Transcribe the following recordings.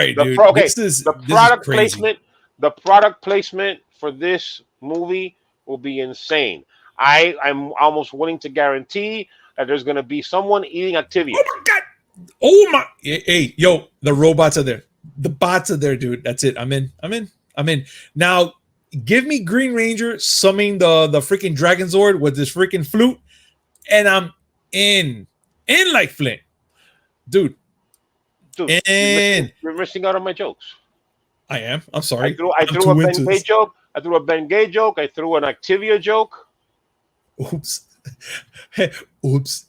right, dude. Okay, the this is product crazy. placement, the product placement for this movie will be insane. I'm almost willing to guarantee that there's going to be someone eating Activia. Oh my god. Oh my. Hey, yo, the robots are there. The bots are there, dude. That's it. I'm in. Now, give me Green Ranger summoning the freaking Dragon Zord with this freaking flute, and I'm in. In like Flint. Dude. Dude, In. you're missing out on my jokes. I am. I'm sorry. I I'm threw a too Ben into Gay this. joke. I threw a Ben Gay joke. I threw an Activia joke. Oops. Oops.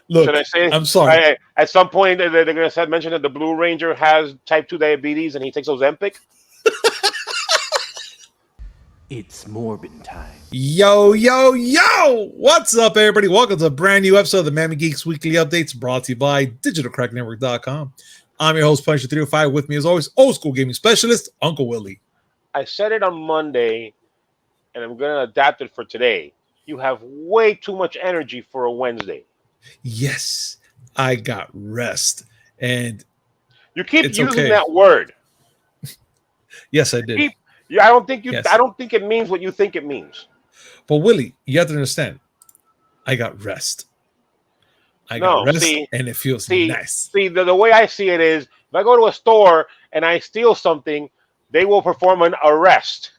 Look, Should I say? I'm sorry. At some point, they're going to mention that the Blue Ranger has type 2 diabetes and he takes Ozempic. It's Morbin time. Yo, what's up, everybody? Welcome to a brand new episode of the Miami Geeks Weekly Updates, brought to you by digitalcracknetwork.com. I'm your host, Punisher305. With me, as always, old school gaming specialist, Uncle Willie. I said it on Monday, and I'm going to adapt it for today. You have way too much energy for a Wednesday. Yes, I got rest, and you keep using that word. Yes, I did. I don't think you. Yes. I don't think it means what you think it means. But Willie, you have to understand. I got rest. And it feels nice. See, the way I see it is, if I go to a store and I steal something, they will perform an arrest.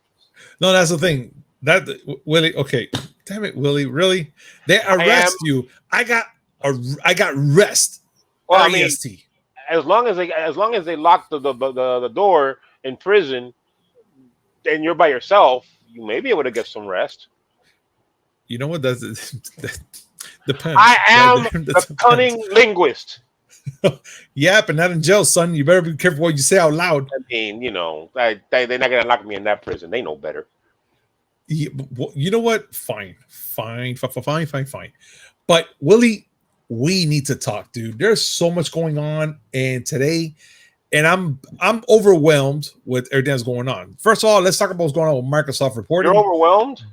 No, that's the thing. That Willie, okay, damn it, Willie, really? They arrest you. I got rest. Well, R-E-S-T. I mean, as long as they lock the door in prison, and you're by yourself, you may be able to get some rest. You know what? That depends. I am the cunning linguist. Yeah, but not in jail, son. You better be careful what you say out loud. I mean, they're not gonna lock me in that prison. They know better. Yeah, you know what? Fine. But Willie, we need to talk, dude. There's so much going on, and today. And I'm overwhelmed with everything that's going on. First of all, let's talk about what's going on with Microsoft reporting. You're overwhelmed?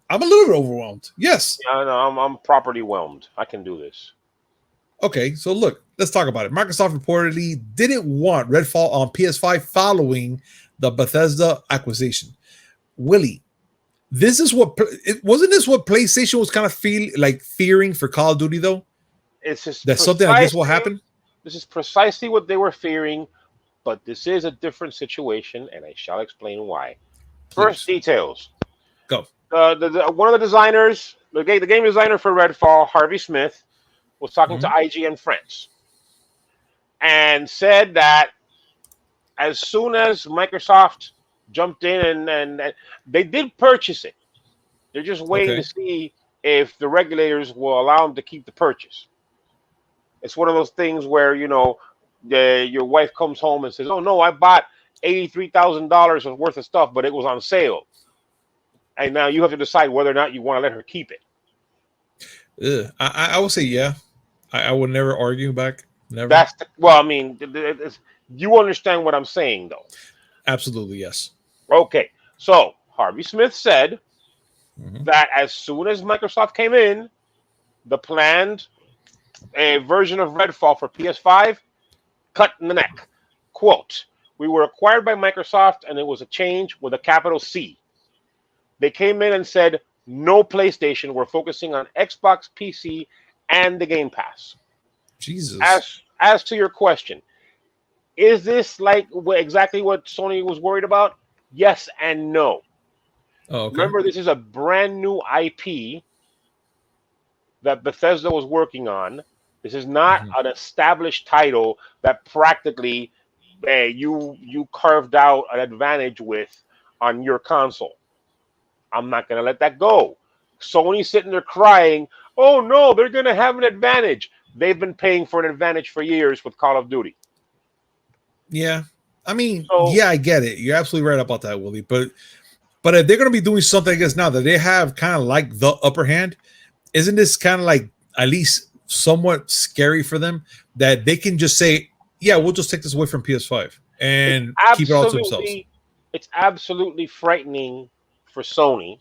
I'm a little bit overwhelmed. Yes. Yeah, no, I'm properly whelmed. I can do this. Okay, so look, let's talk about it. Microsoft reportedly didn't want Redfall on PS5 following the Bethesda acquisition. Willie, wasn't this what PlayStation was kind of fearing for Call of Duty though? It's just that something like this will happen. This is precisely what they were fearing, but this is a different situation, and I shall explain why. Please. First, details. Go. One of the designers, the game designer for Redfall, Harvey Smith, was talking to IGN France and said that as soon as Microsoft jumped in and they did purchase it, they're just waiting to see if the regulators will allow them to keep the purchase. It's one of those things where, your wife comes home and says, oh, no, I bought $83,000 worth of stuff, but it was on sale. And now you have to decide whether or not you want to let her keep it. I will say, yeah. I would never argue back. Never. You understand what I'm saying, though. Absolutely, yes. Okay. So Harvey Smith said that as soon as Microsoft came in, the planned a version of Redfall for PS5, cut in the neck. Quote, we were acquired by Microsoft and it was a change with a capital C. They came in and said, no PlayStation, we're focusing on Xbox, PC, and the Game Pass. Jesus. As to your question, is this exactly what Sony was worried about? Yes and no. Oh, okay. Remember, this is a brand new IP that Bethesda was working on. This is not an established title that practically you carved out an advantage with on your console. I'm not going to let that go. Sony's sitting there crying, oh no, they're going to have an advantage. They've been paying for an advantage for years with Call of Duty. Yeah. I mean, I get it. You're absolutely right about that, Willie. But if they're going to be doing something, I guess, now that they have kind of like the upper hand, isn't this kind of like at least somewhat scary for them that they can just say, yeah, we'll just take this away from PS5 and keep it all to themselves? It's absolutely frightening for Sony.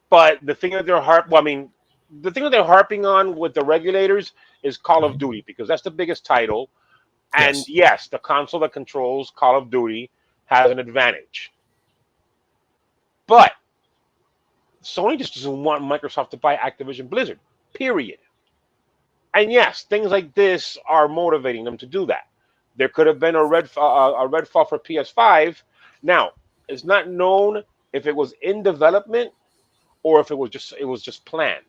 But the thing that they're harping on with the regulators is Call of Duty, because that's the biggest title. And yes, the console that controls Call of Duty has an advantage. But Sony just doesn't want Microsoft to buy Activision Blizzard, period. And yes, things like this are motivating them to do that. There could have been a Redfall for PS5. Now, it's not known if it was in development or if it was just planned.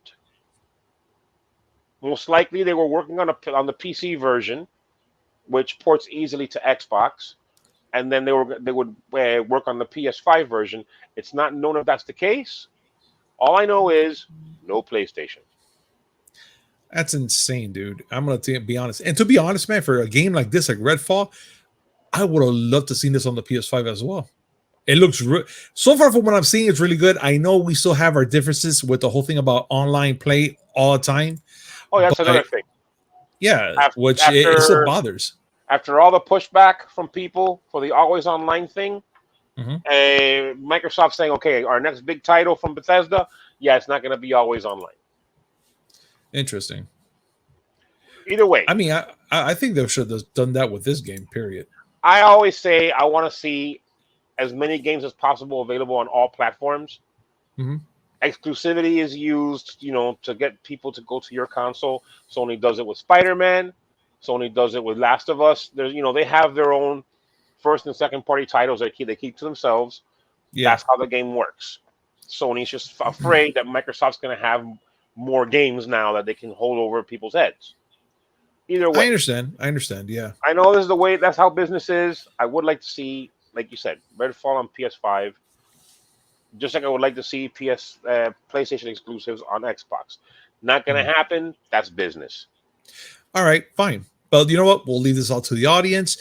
Most likely, they were working on the PC version, which ports easily to Xbox, and then they would work on the PS5 version. It's not known if that's the case. All I know is no PlayStation. That's insane, dude. I'm gonna be honest. And to be honest, man, for a game like this, like Redfall, I would have loved to see this on the PS5 as well. It looks so far from what I'm seeing, it's really good. I know we still have our differences with the whole thing about online play all the time. Oh, that's another thing. Yeah, it still bothers. After all the pushback from people for the always online thing, Microsoft saying, okay, our next big title from Bethesda, it's not going to be always online. Interesting. Either way. I mean, I think they should have done that with this game, period. I always say I want to see as many games as possible available on all platforms. Exclusivity is used, to get people to go to your console. Sony does it with Spider-Man. Sony does it with Last of Us. There's, they have their own first and second party titles that they keep to themselves. Yeah. That's how the game works. Sony's just afraid that Microsoft's going to have more games now that they can hold over people's heads. Either way. I understand. Yeah. I know this is the way, that's how business is. I would like to see, like you said, Redfall on PS5. Just like I would like to see PlayStation exclusives on Xbox. Not going to happen. That's business. All right, fine. But you know what? We'll leave this all to the audience.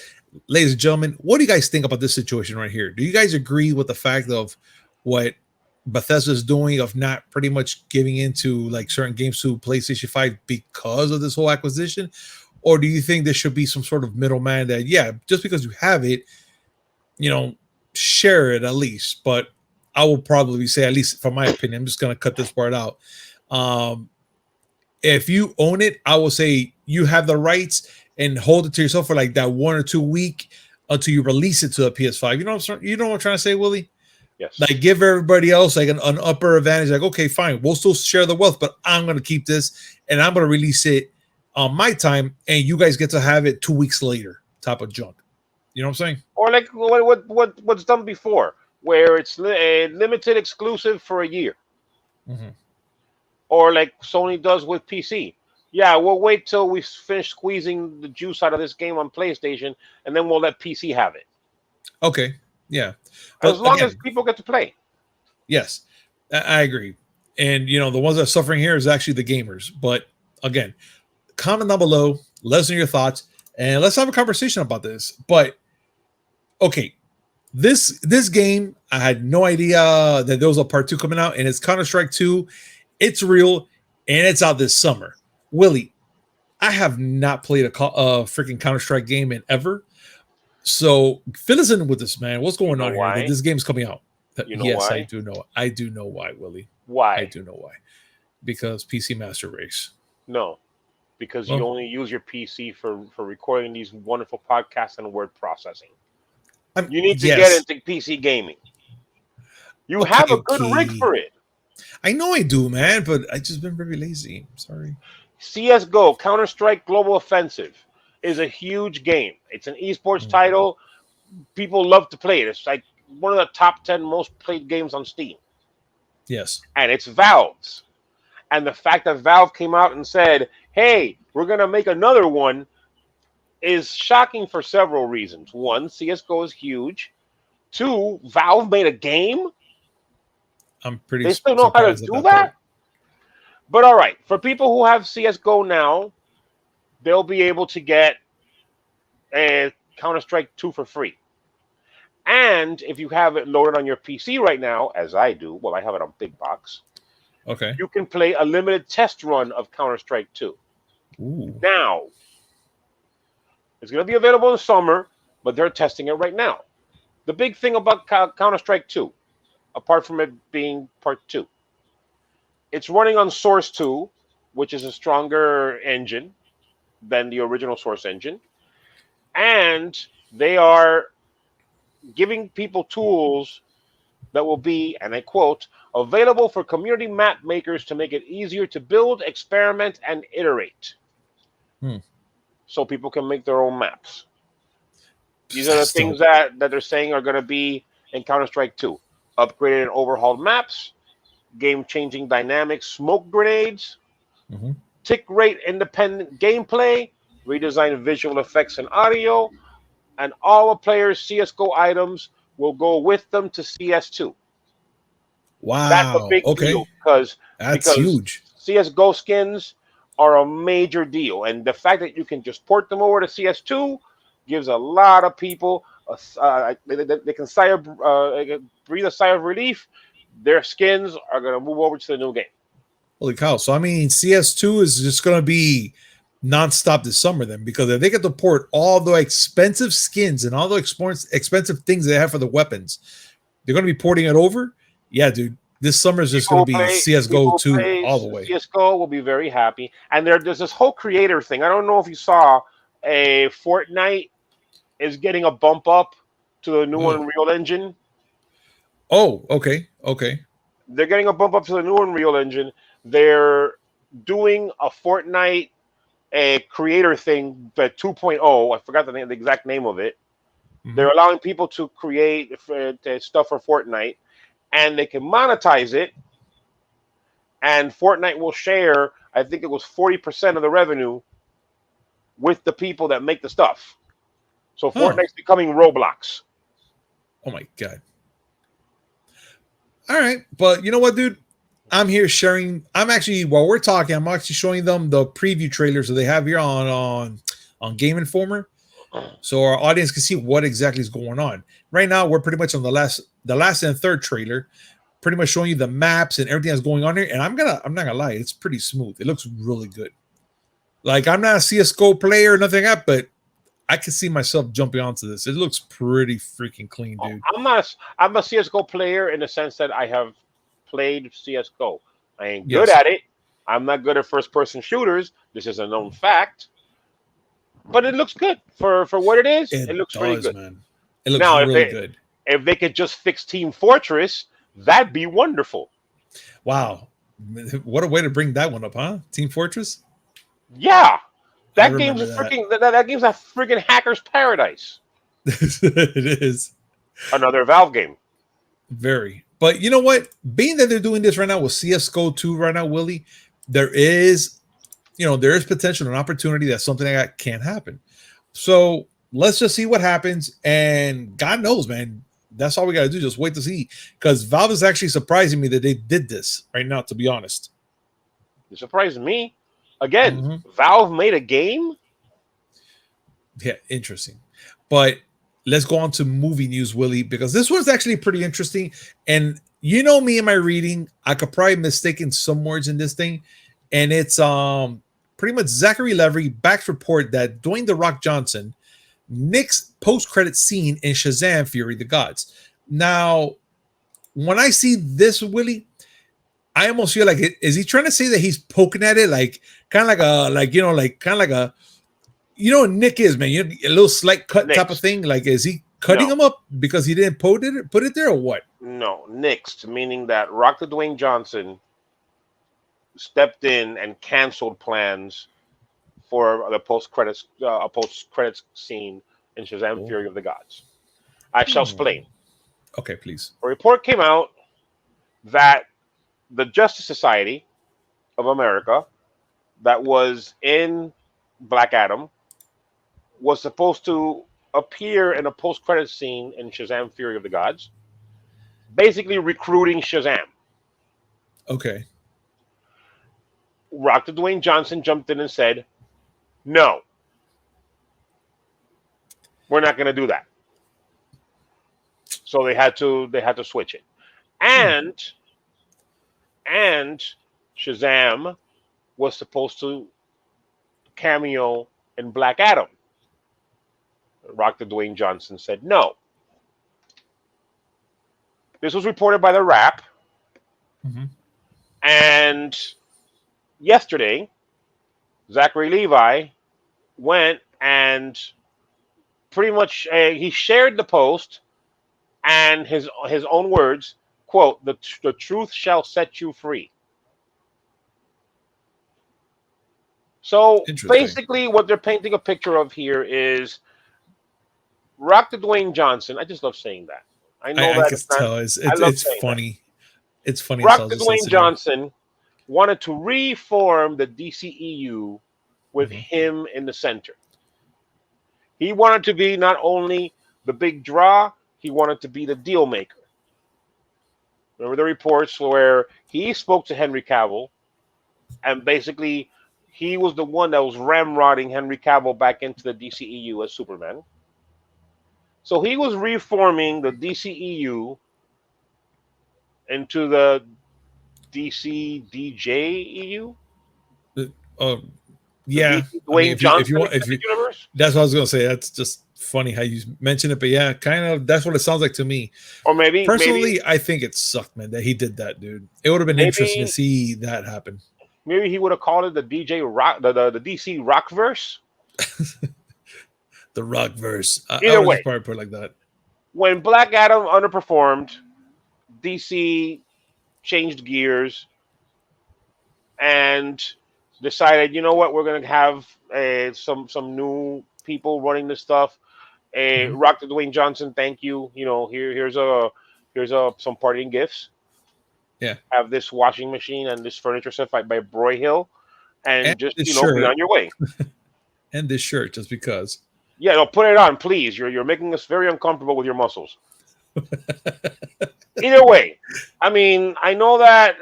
Ladies and gentlemen, what do you guys think about this situation right here? Do you guys agree with the fact of what Bethesda is doing of not pretty much giving into like certain games to PlayStation 5 because of this whole acquisition? Or do you think there should be some sort of middleman that, just because you have it, share it at least? But I will probably say, at least from my opinion, I'm just going to cut this part out. If you own it, I will say you have the rights and hold it to yourself for like that 1 or 2 week until you release it to a PS5. You know what I'm trying to say, Willie? Yes. Like give everybody else like an upper advantage. Like, okay, fine, we'll still share the wealth, but I'm going to keep this and I'm going to release it on my time, and you guys get to have it 2 weeks later. Type of junk. You know what I'm saying? Or like what's done before, where it's a limited exclusive for a year. Or like Sony does with PC. Yeah, we'll wait till we finish squeezing the juice out of this game on PlayStation, and then we'll let PC have it. Okay, yeah. But as long as people get to play. Yes, I agree. And, the ones that are suffering here is actually the gamers. But, again, comment down below. Let us know your thoughts. And let's have a conversation about this. But, okay, this game, I had no idea that there was a part 2 coming out. And it's Counter-Strike 2. It's real, and it's out this summer. Willie, I have not played a freaking Counter-Strike game in ever. So fill us in with this, man. What's going on here? This game's coming out. Yes, why? I do know. I do know why, Willie. Why? I do know why. Because PC Master Race. No, because you only use your PC for recording these wonderful podcasts and word processing. You need to get into PC gaming. You have a good rig for it. I know I do, man, but I just been very lazy. I'm sorry. CSGO, Counter-Strike Global Offensive, is a huge game. It's an esports title. People love to play it. It's like one of the top 10 most played games on Steam. Yes. And it's Valve's. And the fact that Valve came out and said, hey, we're going to make another one is shocking for several reasons. One, CSGO is huge. Two, Valve made a game. I'm pretty They still know how to do that? But all right, for people who have CSGO now, they'll be able to get a Counter-Strike 2 for free. And if you have it loaded on your PC right now, as I do, well, I have it on Big Box. Okay. You can play a limited test run of Counter-Strike 2. Ooh. Now, it's going to be available in the summer, but they're testing it right now. The big thing about Counter-Strike 2, apart from it being part 2, it's running on Source 2, which is a stronger engine than the original Source engine. and they are giving people tools that will be, and I quote, available for community map makers to make it easier to build, experiment, and iterate. So people can make their own maps. These are the things that they're saying are going to be in Counter-Strike 2. Upgraded and overhauled maps, game-changing dynamics, smoke grenades, tick rate independent gameplay, redesigned visual effects and audio, and all a player's CSGO items will go with them to CS2. Wow. That's a big deal because huge. CSGO skins are a major deal. And the fact that you can just port them over to CS2 gives a lot of people they can breathe a sigh of relief. Their skins are going to move over to the new game. Holy cow. So, I mean, CS2 is just going to be nonstop this summer then, because if they get to port all the expensive skins and all the expensive things they have for the weapons, they're going to be porting it over. Yeah, dude. This summer is just going to be CSGO 2 all the way. CSGO will be very happy. And there's this whole creator thing. I don't know if you saw a Fortnite is getting a bump up to the new Unreal Engine. Oh, okay. Okay. They're getting a bump up to the new Unreal Engine. They're doing a Fortnite creator thing, the 2.0. I forgot the exact name of it. They're allowing people to create stuff for Fortnite, and they can monetize it, and Fortnite will share, I think it was 40% of the revenue with the people that make the stuff. So Fortnite's becoming Roblox. Oh my God. All right. But you know what, dude? I'm here sharing. I'm actually, while we're talking, I'm actually showing them the preview trailers that they have here on Game Informer. So our audience can see what exactly is going on. Right now, we're pretty much on the last and third trailer, pretty much showing you the maps and everything that's going on here. And I'm not gonna lie, it's pretty smooth. It looks really good. Like, I'm not a CSGO player or nothing like that, but I can see myself jumping onto this. It looks pretty freaking clean, dude. I'm a CSGO player in the sense that I have played CSGO. I ain't good at it. I'm not good at first-person shooters. This is a known fact. But it looks good for what it is. It looks really good. Man. It looks really good. If they could just fix Team Fortress, that'd be wonderful. Wow. What a way to bring that one up, huh? Team Fortress? Yeah. That game's a freaking hacker's paradise. It is. Another Valve game. Very. But you know what? Being that they're doing this right now with CSGO 2 right now, Willie, there is potential and opportunity that something like that can happen. So let's just see what happens. And God knows, man, that's all we got to do. Just wait to see. Because Valve is actually surprising me that they did this right now, to be honest. It surprised me. Again, Valve made a game? Yeah, interesting. But let's go on to movie news, Willie, because this one's actually pretty interesting. And you know me and my reading, I could probably mistaken some words in this thing. And it's pretty much Zachary Levi backs report that Dwayne "The Rock" Johnson Nixed post-credit scene in Shazam: Fury of the Gods. Now, when I see this, Willie, I almost feel like is he trying to say that he's poking at it, like kind of like Nick is, man, a little slight cut type of thing. Like, is he cutting him up because he didn't put it there, or what? No, Nixed, meaning that Rock the Dwayne Johnson stepped in and canceled plans for the post-credits scene in Shazam: Fury of the Gods. I shall explain. Okay, please. A report came out that the Justice Society of America that was in Black Adam was supposed to appear in a post-credit scene in Shazam: Fury of the Gods, basically recruiting Shazam. Okay. Rock the Dwayne Johnson jumped in and said, "No, we're not going to do that." So they had to switch it, and Shazam was supposed to cameo in Black Adam. Rock the Dwayne Johnson said no. This was reported by The Wrap, and yesterday, Zachary Levi went and pretty much he shared the post and his own words, quote, the truth shall set you free. So Interesting. basically, what they're painting a picture of here is Rock the Dwayne Johnson. I just love saying that. I know I that can it's not. tell I love it's saying that. funny. It's funny as Rock hell the just Dwayne listening. Johnson wanted to reform the DCEU with Mhm. him in the center. He wanted to be not only the big draw, he wanted to be the deal maker. Remember the reports where he spoke to Henry Cavill, and basically he was the one that was ramrodding Henry Cavill back into the DCEU as Superman. So he was reforming the DCEU into the DCDJEU, Uh, uh, the yeah, DC I mean, Dwayne if you Johnson want, if extended you, universe, that's what I was gonna say. That's just funny how you mention it, but yeah, kind of that's what it sounds like to me. or maybe Personally, I think it sucked, man, that he did that, dude. It would have been interesting to maybe see that happen. maybe he would have called it the DJ Rock, the DC Rockverse. The rock verse. I Either would have just way, probably put it like that. when Black Adam underperformed, DC changed gears and decided, you know what, we're gonna have some new people running this stuff. Mhm. Rock to Dwayne Johnson, thank you. You know, here's some parting gifts. Yeah, Have this washing machine and this furniture set by Broy Hill, and and just this be shirt, on your way. and this shirt, just because. Yeah, no, put it on, please. You're making us very uncomfortable with your muscles. Either way, I mean, I know that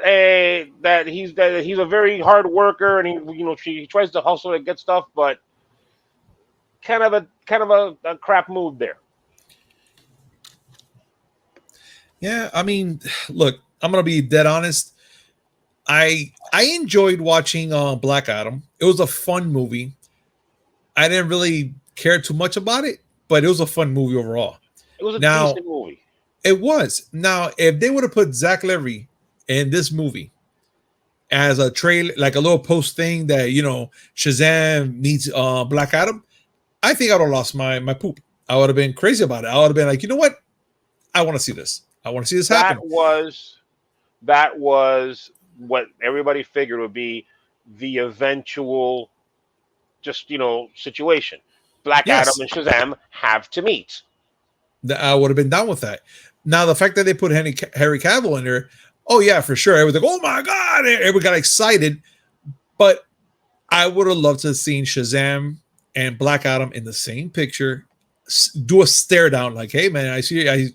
that he's a very hard worker, and he tries to hustle and get stuff, but kind of a crap move there. Yeah, I mean, look, I'm gonna be dead honest. I enjoyed watching Black Adam. It was a fun movie. I didn't really care too much about it, but it was a fun movie overall. It was a Now, decent movie. it was. Now, if they would have put Zach Levy in this movie as a trailer, like a little post thing that Shazam meets Black Adam, I think I would have lost my poop. I would have been crazy about it. I would have been like, you know what? I want to see this. I want to see this That happen. was that was what everybody figured would be the eventual just situation. Black Adam Yes, and Shazam have to meet. I would have been down with that. Now, the fact that they put Harry Cavill in there, oh yeah, for sure. Everyone's like, oh my god, everyone got excited. But I would have loved to have seen Shazam and Black Adam in the same picture, do a stare down, like, hey man, I hear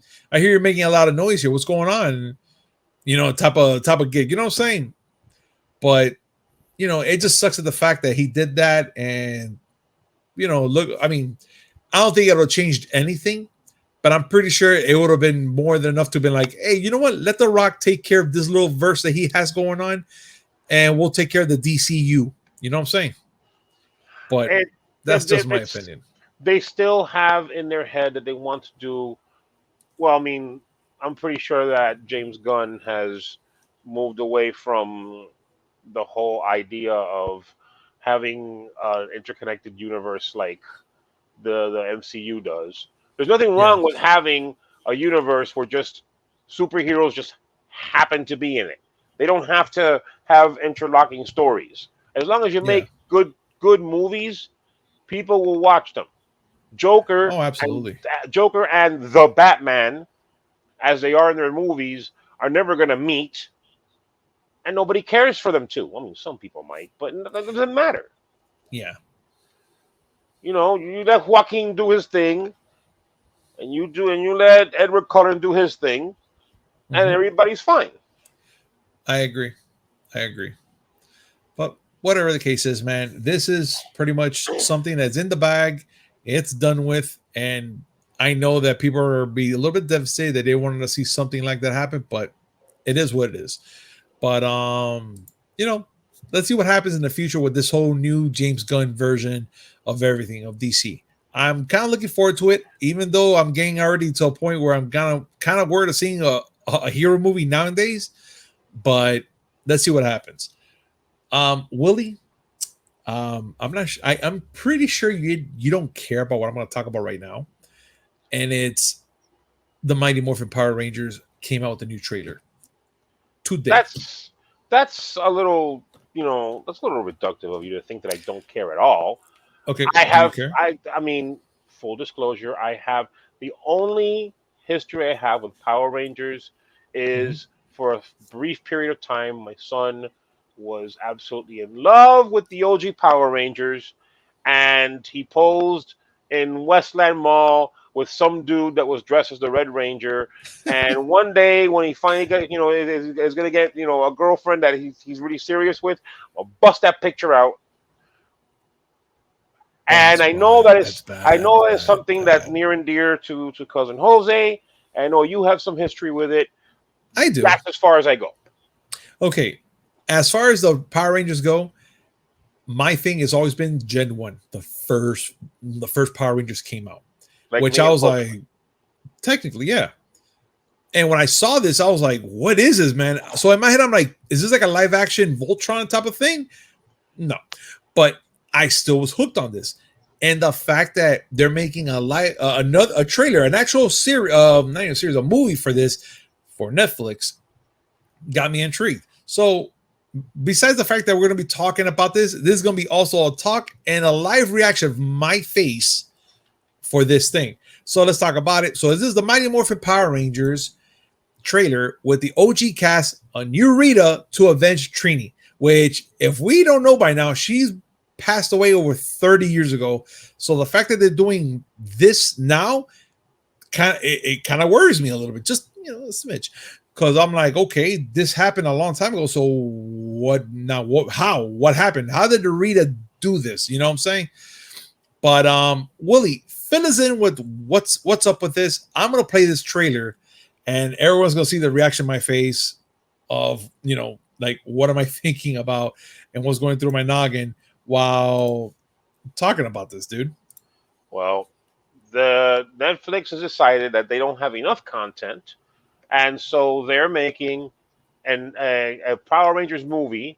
you're making a lot of noise here. What's going on? Type of gig. You know what I'm saying? But it just sucks at the fact that he did that, and look, I mean, I don't think it'll change anything, but I'm pretty sure it would have been more than enough to have been like, hey, you know what? Let The Rock take care of this little verse that he has going on, and we'll take care of the DCU. You know what I'm saying? But It, that's just my it's opinion. they still have in their head that they want to do. Well, I mean, I'm pretty sure that James Gunn has moved away from the whole idea of having an interconnected universe like the MCU does. There's nothing Yeah. wrong with having a universe where just superheroes just happen to be in it. They don't have to have interlocking stories. As long as you Yeah. make good movies, people will watch them. Joker Oh, and absolutely. Joker and the Batman, as they are in their movies, are never going to meet, and nobody cares for them to. I mean, some people might, but it doesn't matter. Yeah. You let Joaquin do his thing, and you let Edward Cullen do his thing, and Hmm. everybody's fine. I agree. I agree. But whatever the case is, man, this is pretty much something that's in the bag. It's done with. And I know that people are be a little bit devastated that they wanted to see something like that happen, but it is what it is. But you know, let's see what happens in the future with this whole new James Gunn version of everything of DC. I'm kind of looking forward to it, even though I'm getting already to a point where I'm kind of worried of seeing a hero movie nowadays. But let's see what happens. Willie, I'm not. I'm pretty sure you don't care about what I'm going to talk about right now, and it's the Mighty Morphin Power Rangers came out with a new trailer today. That's a little, that's a little reductive of you to think that I don't care at all. Okay, I do you have, care? I mean, full disclosure, I have the only history I have with Power Rangers Mm-hmm. is for a brief period of time, my son was absolutely in love with the OG Power Rangers, and he posed in Westland Mall with some dude that was dressed as the Red Ranger. And one day, when he finally got, is going to get, a girlfriend that he's really serious with, I'll bust that picture out. Oh, And that's I know bad. that That's it's bad. Bad. something that's Bad. near and dear to cousin Jose. I know you have some history with it. I do. That's as far as I go. Okay, as far as the Power Rangers go, my thing has always been Gen 1, the first Power Rangers came out, Like which me I and was Coach. like, technically, yeah. And when I saw this, I was like, what is this, man? So in my head, I'm like, is this like a live action Voltron type of thing? No. But I still was hooked on this. And the fact that they're making a trailer, an actual series, not even a series, a movie for this for Netflix, got me intrigued. So besides the fact that we're going to be talking about this is going to be also a talk and a live reaction of my face for this thing. So let's talk about it. So this is the Mighty Morphin Power Rangers trailer with the OG cast, a new Rita to avenge Trini, which if we don't know by now, she's passed away over 30 years ago. So the fact that they're doing this now it kind of worries me a little bit, just a smidge. Because I'm like, okay, this happened a long time ago. So what now? What happened? How did the Rita do this? You know what I'm saying? But Willie, fill us in with what's up with this. I'm gonna play this trailer, and everyone's gonna see the reaction on my face of like what am I thinking about and what's going through my noggin while talking about this, dude. Well, the Netflix has decided that they don't have enough content, and so they're making a Power Rangers movie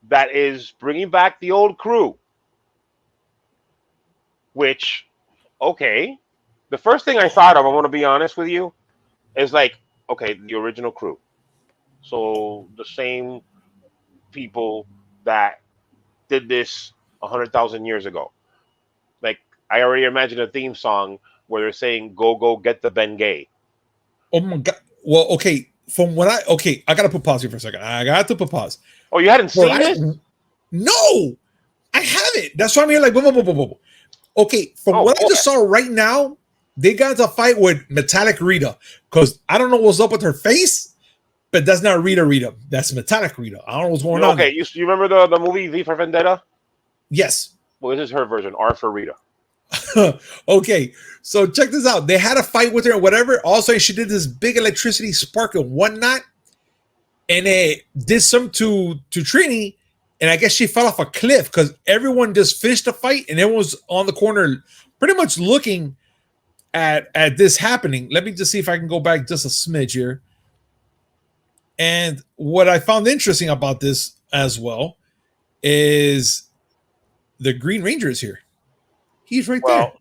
that is bringing back the old crew. Which, okay, the first thing I thought of, I want to be honest with you, is like, okay, the original crew. So the same people that did this 100,000 years ago. Like, I already imagine a theme song where they're saying, "Go, go, get the Bengay." Oh my god. Well, okay. I gotta put pause here for a second. I got to put pause. Oh, you hadn't seen this? No, I haven't. That's why I'm here. Like, boom, boom, boom, boom, boom. Okay, from what I just saw right now, they got into a fight with Metallic Rita because I don't know what's up with her face, but that's not Rita. That's Metallic Rita. I don't know what's going on. Okay, you remember the movie V for Vendetta? Yes. Well, this is her version, R for Rita. Okay, so check this out. They had a fight with her and whatever. All of a sudden, she did this big electricity spark and whatnot, and it did some to Trini. And I guess she fell off a cliff because everyone just finished the fight and everyone was on the corner pretty much looking at this happening. Let me just see if I can go back just a smidge here. And what I found interesting about this as well is the Green Ranger is here. He's right there.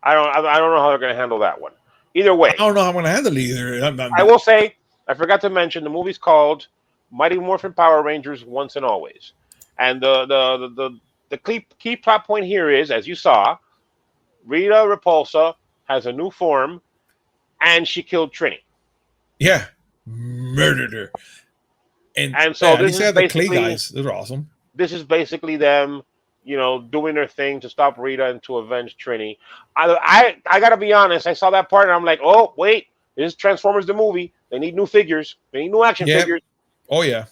I don't know how they're going to handle that one. Either way. I don't know how I'm going to handle it either. I will say, I forgot to mention, the movie's called Mighty Morphin Power Rangers Once and Always. And the key plot point here is, as you saw, Rita Repulsa has a new form, and she killed Trini. Yeah, murdered her. And so this is the Clay guys. Those are awesome. This is basically them, doing their thing to stop Rita and to avenge Trini. I gotta be honest. I saw that part and I'm like, oh wait, this is Transformers the movie. They need new figures. They need new action figures. Oh yeah,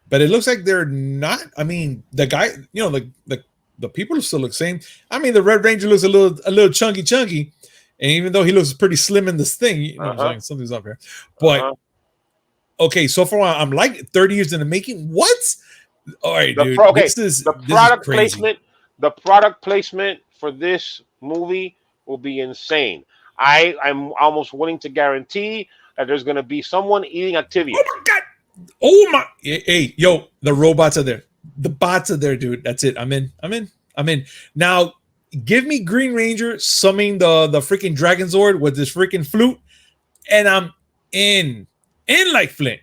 but it looks like they're not. I mean, the guy, the people still look the same. I mean, the Red Ranger looks a little chunky, and even though he looks pretty slim in this thing, what I'm saying, something's up here. But okay, so far I'm like 30 years in the making. What? All right, dude. This is placement. The product placement for this movie will be insane. I'm almost willing to guarantee that there's going to be someone eating Activia. Oh my god! Oh my! Hey, yo, the robots are there. The bots are there, dude. That's it. I'm in. Now, give me Green Ranger summoning the freaking Dragon Zord with this freaking flute, and I'm in like Flint,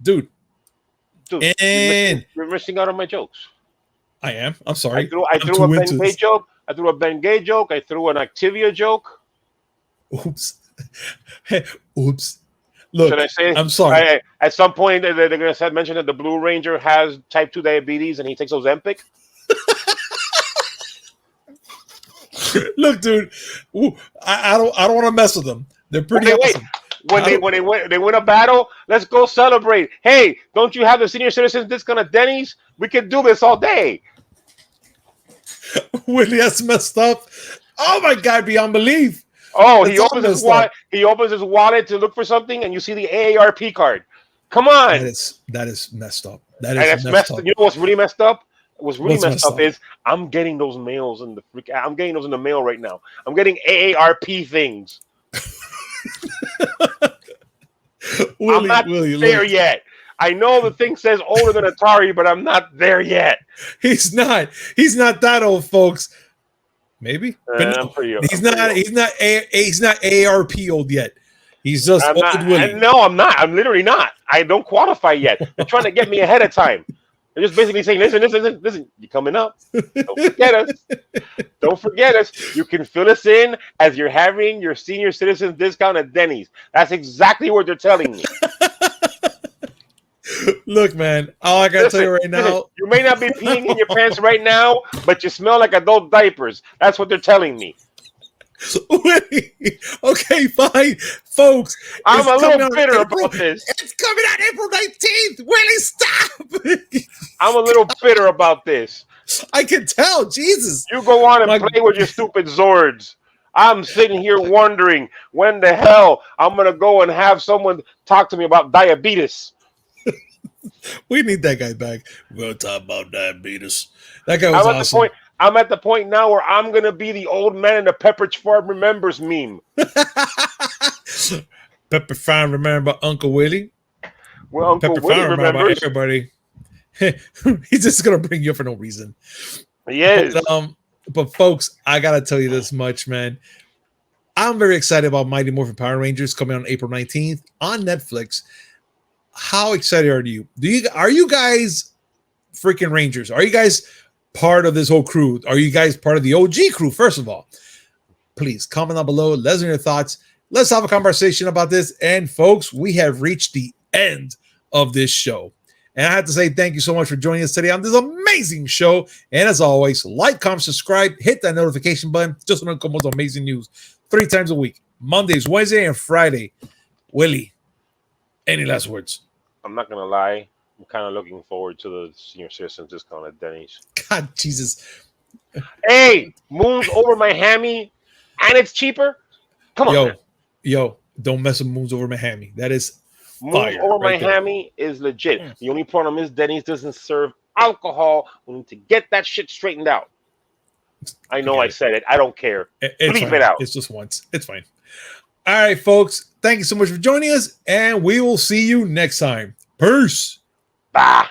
dude. Dude, you're missing out on my jokes. I am. I'm sorry. I threw a Ben Gay joke. I threw a Ben Gay joke. I threw an Activia joke. Oops. Oops. Look, should I say? I'm sorry. At some point, they're going to mention that the Blue Ranger has type 2 diabetes and he takes Ozempic. Look, dude, I don't want to mess with them. They're pretty awesome. When they win a battle, let's go celebrate. Hey, don't you have the senior citizens discount at Denny's? We can do this all day. Willie, that's messed up. Oh my God, beyond belief. Oh, he opens his wallet. He opens his wallet to look for something, and you see the AARP card. Come on. That is messed up. That's messed up. You know what's really messed up? What's really messed up is I'm getting those mails in I'm getting those in the mail right now. I'm getting AARP things. I'm not there yet. I know the thing says older than Atari, but I'm not there yet. He's not that old, folks. Maybe, but no, he's not AARP old yet. He's just old Willie. No, I'm not. I'm literally not. I don't qualify yet. They're trying to get me ahead of time. They're just basically saying, listen, you're coming up. Don't forget us. Don't forget us. You can fill us in as you're having your senior citizen discount at Denny's. That's exactly what they're telling me. Look, man, all I gotta tell you right now. You may not be peeing in your pants right now, but you smell like adult diapers. That's what they're telling me. Okay, fine, folks. I'm a little bitter about this. It's coming out April 19th. Willie, stop. I'm a little bitter about this. I can tell. Jesus. You go on and play with your stupid Zords. I'm sitting here wondering when the hell I'm going to go and have someone talk to me about diabetes. We need that guy back. We're going to talk about diabetes. That guy was awesome. I'm at the point now where I'm going to be the old man in the Pepperidge Farm Remembers meme. Pepper Farm remember Uncle Willie? Well, Uncle Pepper Willie Farm remembers. Everybody. He's just going to bring you up for no reason. Yes. But folks, I got to tell you this much, man. I'm very excited about Mighty Morphin Power Rangers coming on April 19th on Netflix. How excited are you? Are you guys freaking Rangers? Are you guys part of this whole crew? Are you guys part of the OG crew? First of all, please comment down below. Let us know your thoughts. Let's have a conversation about this. And folks, we have reached the end of this show. And I have to say thank you so much for joining us today on this amazing show. And as always, like, comment, subscribe, hit that notification button. Just want to come with amazing news 3 times a week. Mondays, Wednesday, and Friday. Willie, any last words? I'm not going to lie. I'm kind of looking forward to the senior citizen discount at Denny's. God, Jesus. Hey, moon's over my hammy, and it's cheaper? Come on, man. Yo, don't mess with moons over my hammy. That is moons over my hammy is legit. The only problem is Denny's doesn't serve alcohol. We need to get that shit straightened out. I know I said it. I don't care. Leave it out. It's just once. It's fine. All right, folks. Thank you so much for joining us, and we will see you next time. Peace. Bye.